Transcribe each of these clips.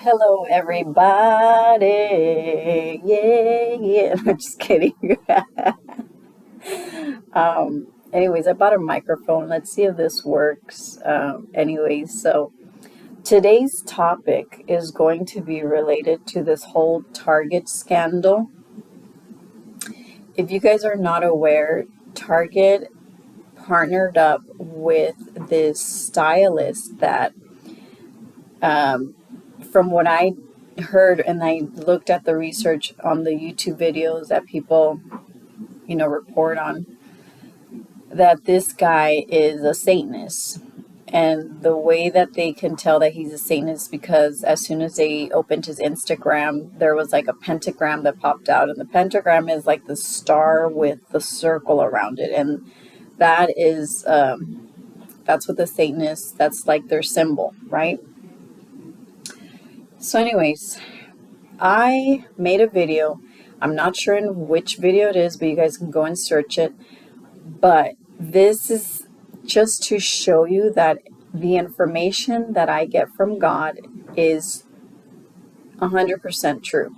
Hello, everybody. Yeah, yeah. I'm just kidding. Anyways, I bought a microphone. Let's see if this works. So today's topic is going to be related to this whole Target scandal. If you guys are not aware, Target partnered up with this stylist that, from what I heard and I looked at the research on the YouTube videos that people, report on, that this guy is a Satanist. And the way that they can tell that he's a Satanist because as soon as they opened his Instagram, there was like a pentagram that popped out. And the pentagram is like the star with the circle around it. And that is, that's what the Satanists, that's like their symbol, right? So anyways, I made a video. I'm not sure in which video it is, but you guys can go and search it. But this is just to show you that the information that I get from God is 100% true.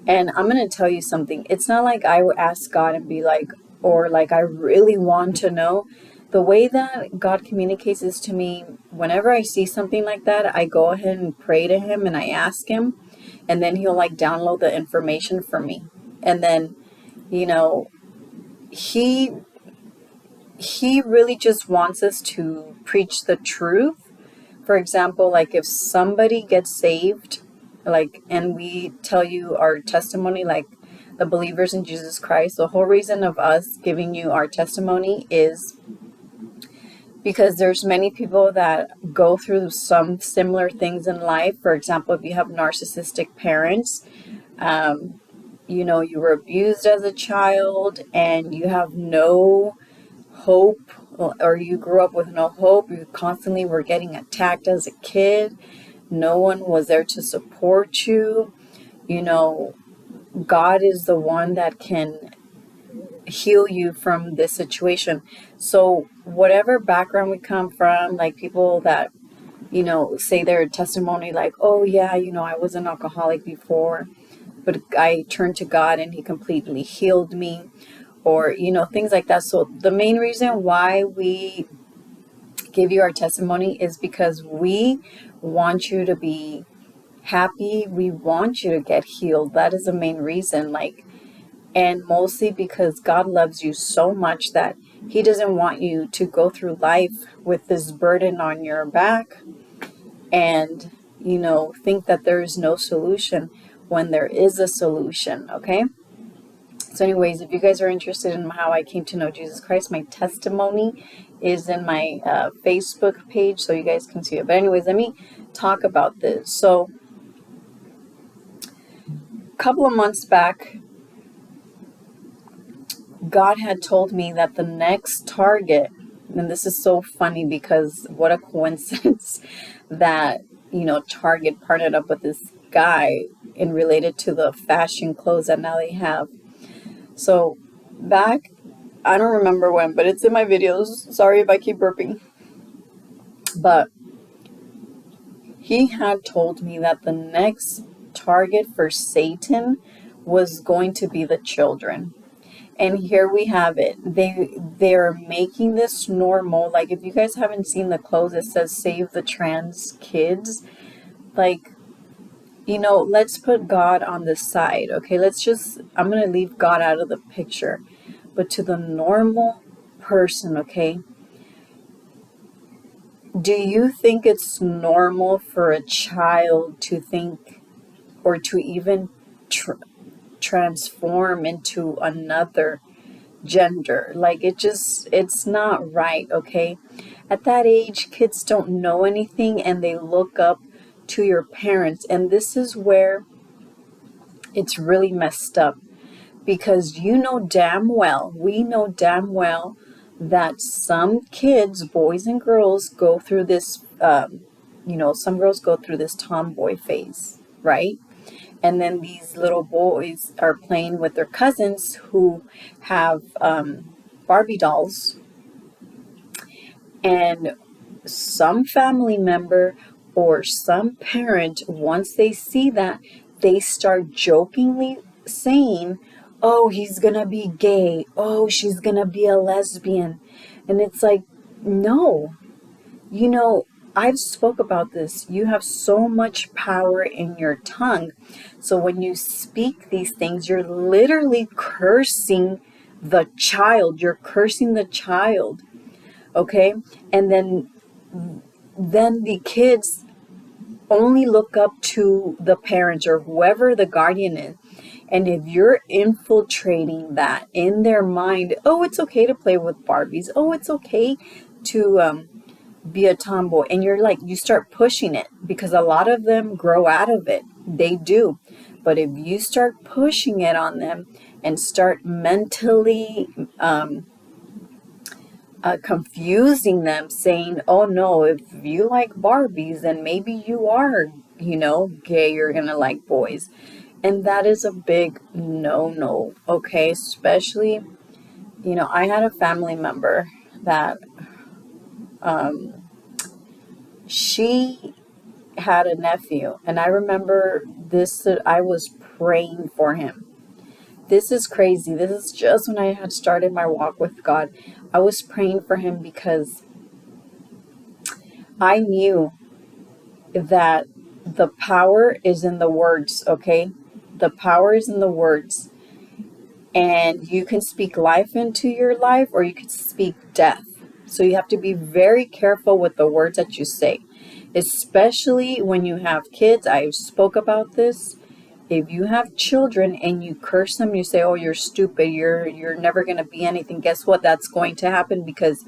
And I'm going to tell you something. It's not like I would ask God and be like, or like I really want to know. The way that God communicates is to me, whenever I see something like that, I go ahead and pray to Him and I ask Him. And then He'll like download the information for me. And then, He really just wants us to preach the truth. For example, like if somebody gets saved, and we tell you our testimony, like the believers in Jesus Christ, the whole reason of us giving you our testimony is because there's many people that go through some similar things in life. For example, if you have narcissistic parents, you were abused as a child and you have no hope, or you grew up with no hope, you constantly were getting attacked as a kid, no one was there to support you. God is the one that can heal you from this situation. So whatever background we come from, like people that say their testimony, like, oh yeah, I was an alcoholic before, but I turned to God and He completely healed me, or things like that. So the main reason why we give you our testimony is because we want you to be happy, we want you to get healed. That is the main reason, and mostly because God loves you so much that He doesn't want you to go through life with this burden on your back and think that there is no solution when there is a solution. Okay, so anyways, if you guys are interested in how I came to know Jesus Christ, my testimony is in my Facebook page, so you guys can see it. But anyways, let me talk about this. So a couple of months back, God had told me that the next Target, and this is so funny because what a coincidence that, Target partnered up with this guy in related to the fashion clothes that now they have. So back, I don't remember when, but it's in my videos. Sorry if I keep burping. But he had told me that the next target for Satan was going to be the children. And here we have it. They're making this normal. Like if you guys haven't seen the clothes, it says save the trans kids. Like, let's put God on the side. Okay, I'm going to leave God out of the picture. But to the normal person, okay, do you think it's normal for a child to think or to even transform into another gender? Like it's not right, okay? At that age, kids don't know anything and they look up to your parents. And this is where it's really messed up because we know damn well that some kids, boys and girls, go through this, some girls go through this tomboy phase, right? And then these little boys are playing with their cousins who have Barbie dolls. And some family member or some parent, once they see that, they start jokingly saying, oh, he's gonna be gay, oh, she's gonna be a lesbian. And it's like, no, you know, I've spoke about this. You have so much power in your tongue. So when you speak these things, you're literally cursing the child. You're cursing the child. Okay? And then the kids only look up to the parents or whoever the guardian is. And if you're infiltrating that in their mind, oh, it's okay to play with Barbies. Oh, it's okay to be a tomboy. And you're like, you start pushing it because a lot of them grow out of it. They do. But if you start pushing it on them and start mentally confusing them, saying, oh no, if you like Barbies, then maybe you are, gay, you're gonna like boys. And that is a big no, okay? Especially, I had a family member that she had a nephew, and I remember this, I was praying for him. This is crazy. This is just when I had started my walk with God. I was praying for him because I knew that the power is in the words, okay? The power is in the words. And you can speak life into your life or you can speak death. So you have to be very careful with the words that you say, especially when you have kids. I spoke about this. If you have children and you curse them, you say, oh, you're stupid, you're never going to be anything. Guess what? That's going to happen because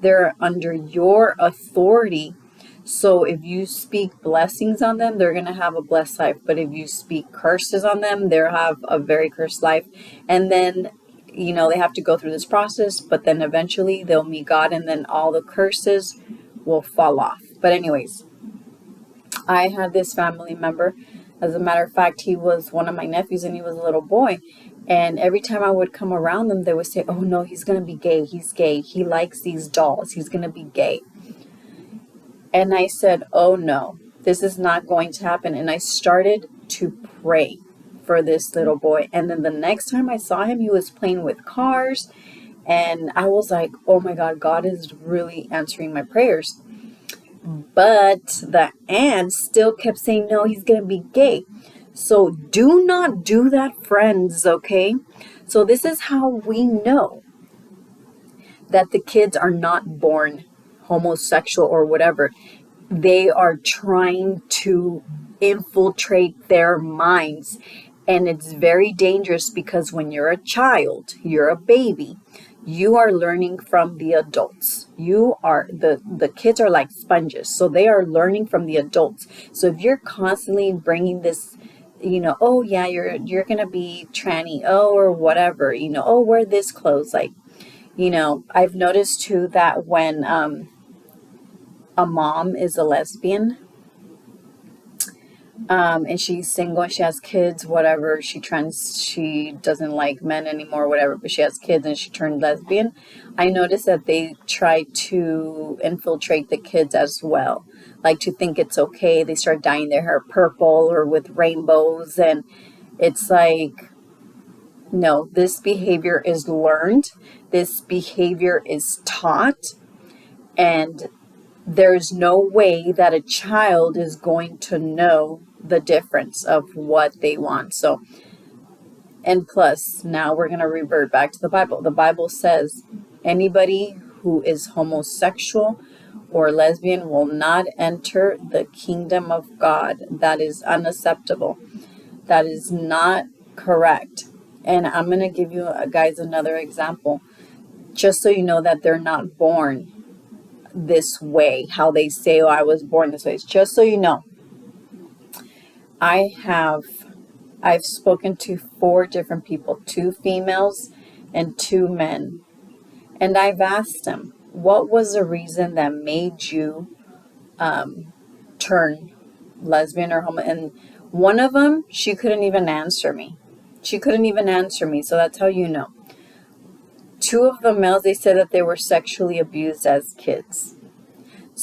they're under your authority. So if you speak blessings on them, they're going to have a blessed life. But if you speak curses on them, they'll have a very cursed life. And then, they have to go through this process, but then eventually they'll meet God and then all the curses will fall off. But anyways, I had this family member. As a matter of fact, he was one of my nephews and he was a little boy. And every time I would come around them, they would say, oh no, he's going to be gay. He's gay. He likes these dolls. He's going to be gay. And I said, oh no, this is not going to happen. And I started to pray for this little boy. And then the next time I saw him, he was playing with cars. And I was like, oh my God, God is really answering my prayers. But the aunt still kept saying, no, he's going to be gay. So do not do that, friends, okay? So this is how we know that the kids are not born homosexual or whatever. They are trying to infiltrate their minds. And it's very dangerous because when you're a child, you're a baby, you are learning from the adults. You are the kids are like sponges, so they are learning from the adults. So if you're constantly bringing this, oh yeah, you're gonna be tranny, oh, or whatever, oh, wear this clothes, like, I've noticed too that when a mom is a lesbian, and she's single, she has kids, whatever, she doesn't like men anymore, whatever, but she has kids and she turned lesbian. I noticed that they try to infiltrate the kids as well, like to think it's okay. They start dyeing their hair purple or with rainbows, and it's like, no, this behavior is learned, this behavior is taught, and there's no way that a child is going to know the difference of what they want. So, and plus, now we're going to revert back to the Bible. The Bible says anybody who is homosexual or lesbian will not enter the kingdom of God. That is unacceptable. That is not correct. And I'm going to give you guys another example, just so you know that they're not born this way, how they say, oh, I was born this way. Just so you know, I've spoken to 4 different people, 2 females and 2 men. And I've asked them, what was the reason that made you turn lesbian or homo? And one of them, she couldn't even answer me. She couldn't even answer me. So that's how you know. 2 of the males, they said that they were sexually abused as kids.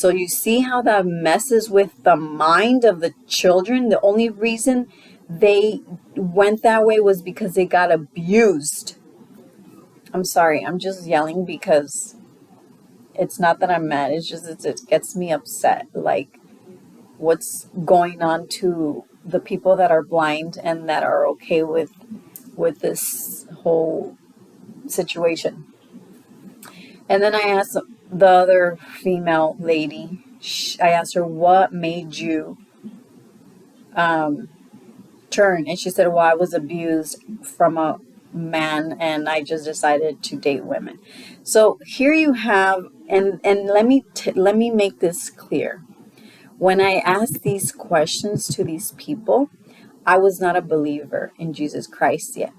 So you see how that messes with the mind of the children? The only reason they went that way was because they got abused. I'm sorry, I'm just yelling because it's not that I'm mad. It's just it gets me upset. Like, what's going on to the people that are blind and that are okay with this whole situation. And then I asked the other female lady, I asked her, what made you turn? And she said, well, I was abused from a man and I just decided to date women. So here you have, and let me make this clear. When I asked these questions to these people, I was not a believer in Jesus Christ yet.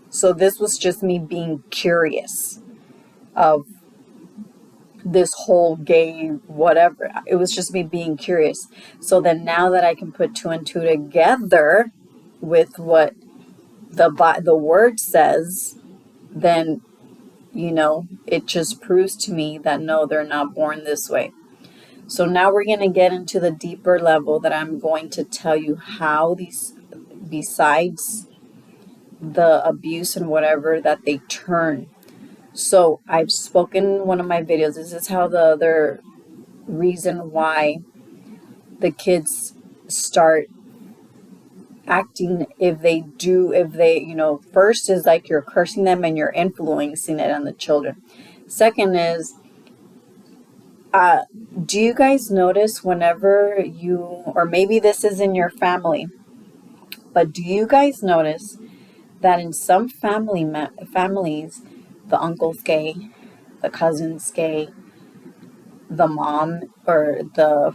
So this was just me being curious of this whole gay whatever. It was just me being curious. So then now that I can put two and two together with what the word says, then it just proves to me that no, they're not born this way. So now we're going to get into the deeper level that I'm going to tell you how these, besides the abuse and whatever, that they turn. So I've spoken in one of my videos. This is how the other reason why the kids start acting if they, first is like you're cursing them and you're influencing it on the children. Second is, do you guys notice whenever you, or maybe this is in your family, but do you guys notice that in some families, the uncle's gay, the cousin's gay, the mom or the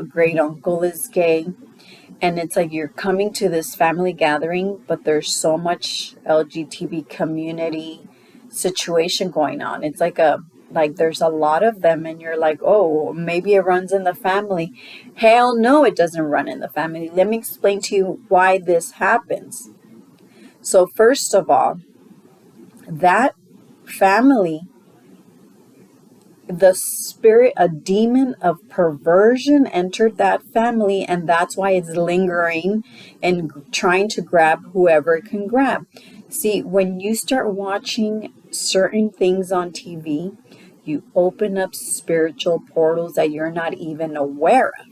great uncle is gay, and it's like you're coming to this family gathering, but there's so much LGBT community situation going on. It's like there's a lot of them, and you're like, oh, maybe it runs in the family. Hell no, it doesn't run in the family. Let me explain to you why this happens. So first of all, that family, the spirit, a demon of perversion entered that family, and that's why it's lingering and trying to grab whoever it can grab. See, when you start watching certain things on TV, you open up spiritual portals that you're not even aware of.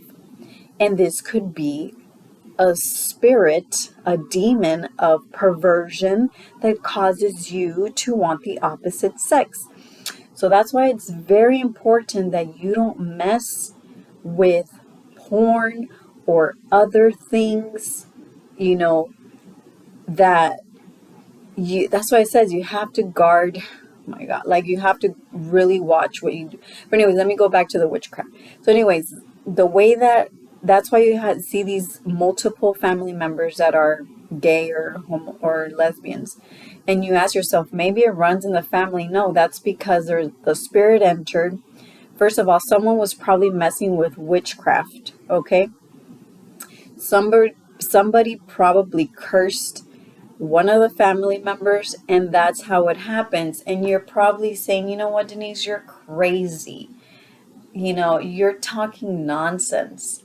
And this could be a spirit, a demon of perversion that causes you to want the opposite sex. So that's why it's very important that you don't mess with porn or other things, that's why it says you have to guard. Oh my God, like you have to really watch what you do. But anyways, let me go back to the witchcraft. So anyways, the way that's why you see these multiple family members that are gay or homo or lesbians, and you ask yourself, maybe it runs in the family. No, that's because the spirit entered. First of all, someone was probably messing with witchcraft. Okay, somebody probably cursed one of the family members, and that's how it happens. And you're probably saying, you know what, Denise, you're crazy. You're talking nonsense.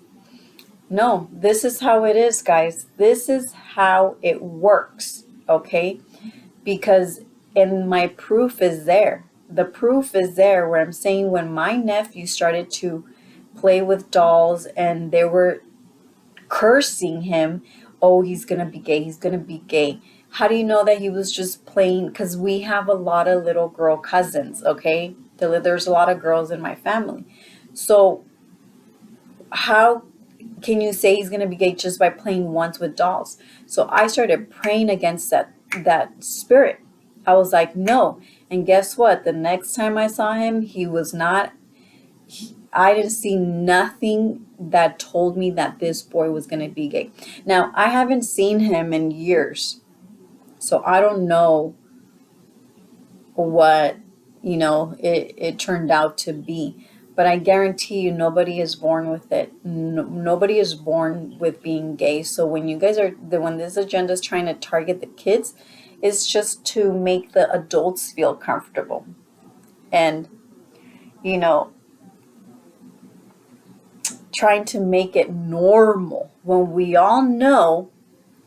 No, this is how it is, guys. This is how it works, okay? Because, and my proof is there. The proof is there where I'm saying when my nephew started to play with dolls and they were cursing him, oh, he's going to be gay, he's going to be gay. How do you know that he was just playing? Because we have a lot of little girl cousins, okay? There's a lot of girls in my family. So how can you say he's going to be gay just by playing once with dolls? So I started praying against that spirit. I was like, no. And guess what? The next time I saw him, he was not, I didn't see nothing that told me that this boy was going to be gay. Now, I haven't seen him in years, so I don't know what, it turned out to be. But I guarantee you, nobody is born with it. Nobody is born with being gay. So when you guys when this agenda is trying to target the kids, it's just to make the adults feel comfortable. And, trying to make it normal when we all know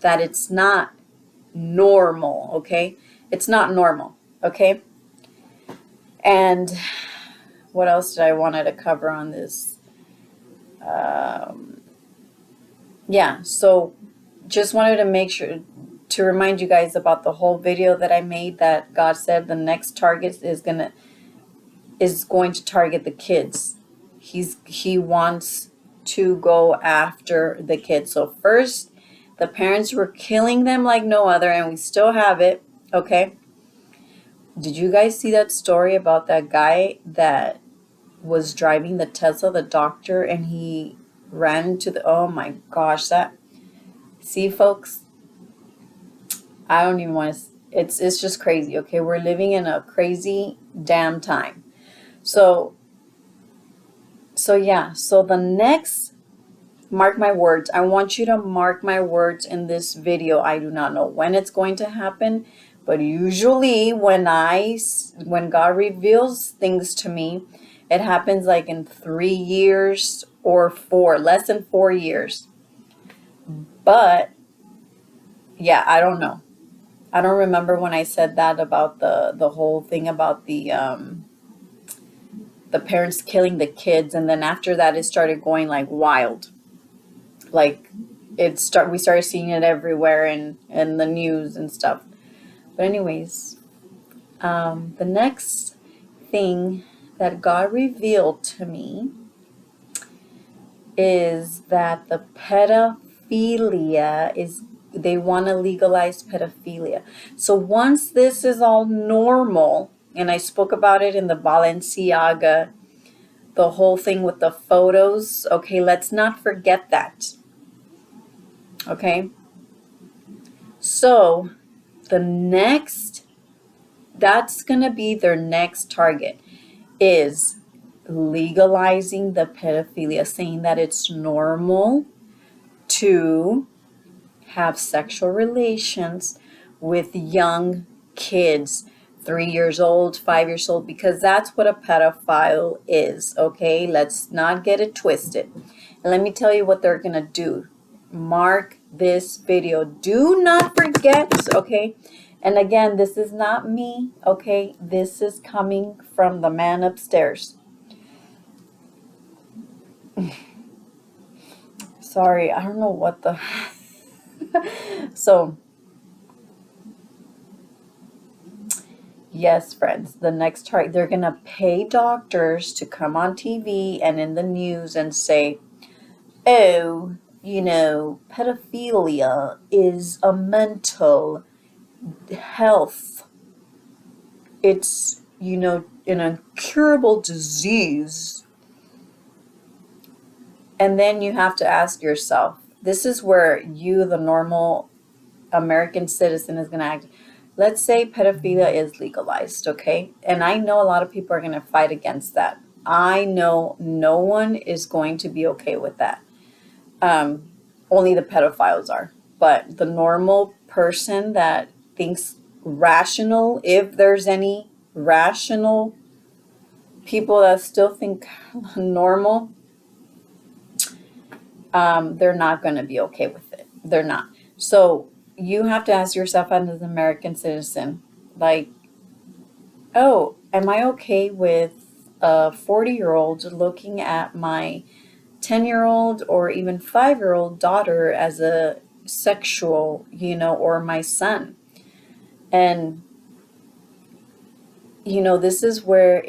that it's not normal, okay? It's not normal, okay? And what else did I wanted to cover on this? Yeah, so just wanted to make sure to remind you guys about the whole video that I made, that God said the next target is going to target the kids. He wants to go after the kids. So first, the parents were killing them like no other, and we still have it, okay? Did you guys see that story about that guy that was driving the Tesla, the doctor, and he ran into the, oh my gosh, see folks, I don't even want to, it's just crazy, okay? We're living in a crazy damn time. So yeah, so the next, mark my words, I want you to mark my words in this video. I do not know when it's going to happen, but usually when God reveals things to me, it happens like in 3 years or less than 4 years. But yeah, I don't know. I don't remember when I said that about the whole thing about the parents killing the kids, and then after that it started going like wild. Like we started seeing it everywhere in the news and stuff. But anyways, the next thing that God revealed to me is that the pedophilia they want to legalize pedophilia. So once this is all normal, and I spoke about it in the Balenciaga, the whole thing with the photos, okay, let's not forget that. Okay? So that's going to be their next target, is legalizing the pedophilia, saying that it's normal to have sexual relations with young kids, 3 years old, 5 years old, because that's what a pedophile is, okay? Let's not get it twisted. And let me tell you what they're going to do. Mark this video. Do not forget, okay? And again, this is not me, okay? This is coming from the man upstairs. Sorry, I don't know what the... So, yes, friends, the next target, they're going to pay doctors to come on TV and in the news and say, oh, pedophilia is a mental health. It's, an incurable disease. And then you have to ask yourself, this is where you, the normal American citizen, is going to act. Let's say pedophilia is legalized, okay? And I know a lot of people are going to fight against that. I know no one is going to be okay with that. Only the pedophiles are. But the normal person that thinks rational, if there's any rational people that still think normal, they're not going to be okay with it. They're not. So you have to ask yourself as an American citizen, like, oh, am I okay with a 40-year-old looking at my 10-year-old or even 5-year-old daughter as a sexual, or my son? And, this is where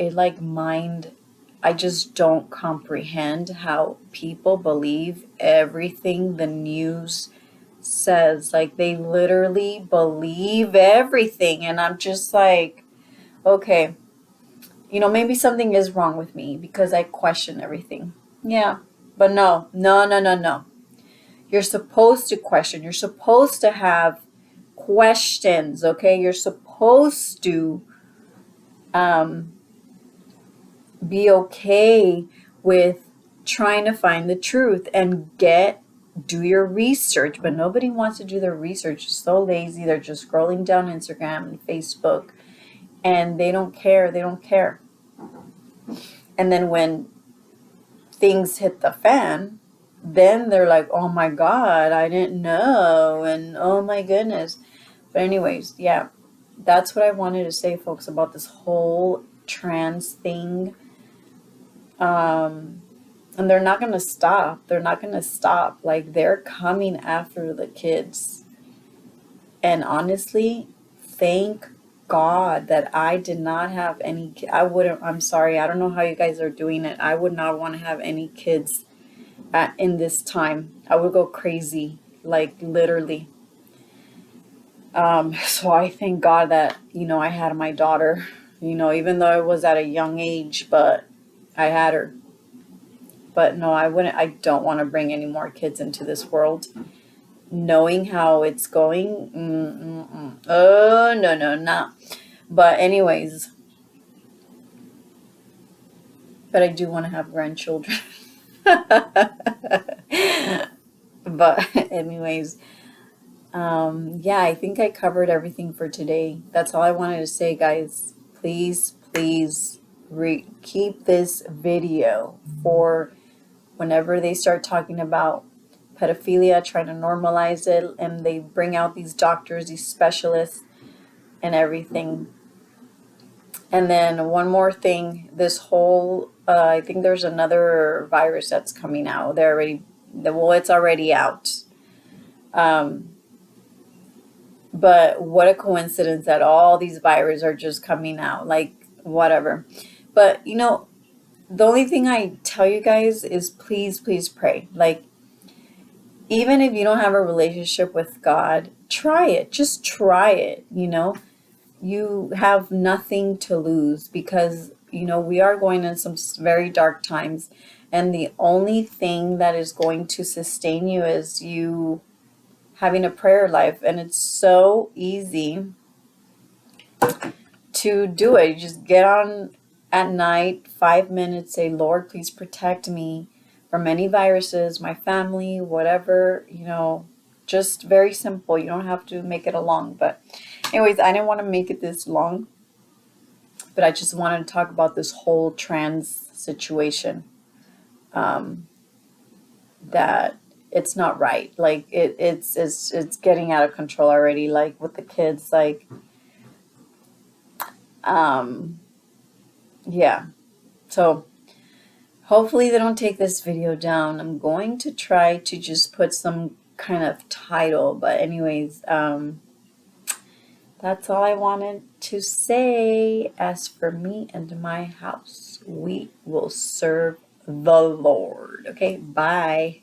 I just don't comprehend how people believe everything the news says. Like, they literally believe everything. And I'm just like, okay, maybe something is wrong with me because I question everything. Yeah, but no. You're supposed to question. You're supposed to have questions, okay? You're supposed to be okay with trying to find the truth and do your research. But nobody wants to do their research. They're so lazy. They're just scrolling down Instagram and Facebook, and they don't care. And then when things hit the fan, then they're like, oh my God, I didn't know. And oh my goodness. But, anyways, yeah, that's what I wanted to say, folks, about this whole trans thing. And they're not going to stop. They're not going to stop. Like, they're coming after the kids. And honestly, thank God that I did not have any. I wouldn't. I'm sorry. I don't know how you guys are doing it. I would not want to have any kids in this time. I would go crazy, like literally. So I thank God that I had my daughter. Even though it was at a young age, but I had her. But no, I wouldn't. I don't want to bring any more kids into this world. Knowing how it's going, oh no, no, no. But anyways, but I do want to have grandchildren. But anyways, yeah, I think I covered everything for today. That's all I wanted to say, guys. Please, please keep this video for whenever they start talking about pedophilia, trying to normalize it, and they bring out these doctors, these specialists, and everything. And then one more thing, this whole, I think there's another virus that's coming out. It's already out. But what a coincidence that all these viruses are just coming out, like whatever. But the only thing I tell you guys is please, please pray. Like, even if you don't have a relationship with God, try it. Just try it. You have nothing to lose because, we are going in some very dark times. And the only thing that is going to sustain you is you having a prayer life. And it's so easy to do it. You just get on at night, 5 minutes, say, Lord, please protect me from any viruses, my family, whatever, just very simple. You don't have to make it a long. But anyways, I didn't want to make it this long, but I just wanted to talk about this whole trans situation, that it's not right. Like it's getting out of control already, like with the kids, like, yeah. So hopefully they don't take this video down. I'm going to try to just put some kind of title, but anyways, that's all I wanted to say. As for me and my house, we will serve the Lord. Okay, bye.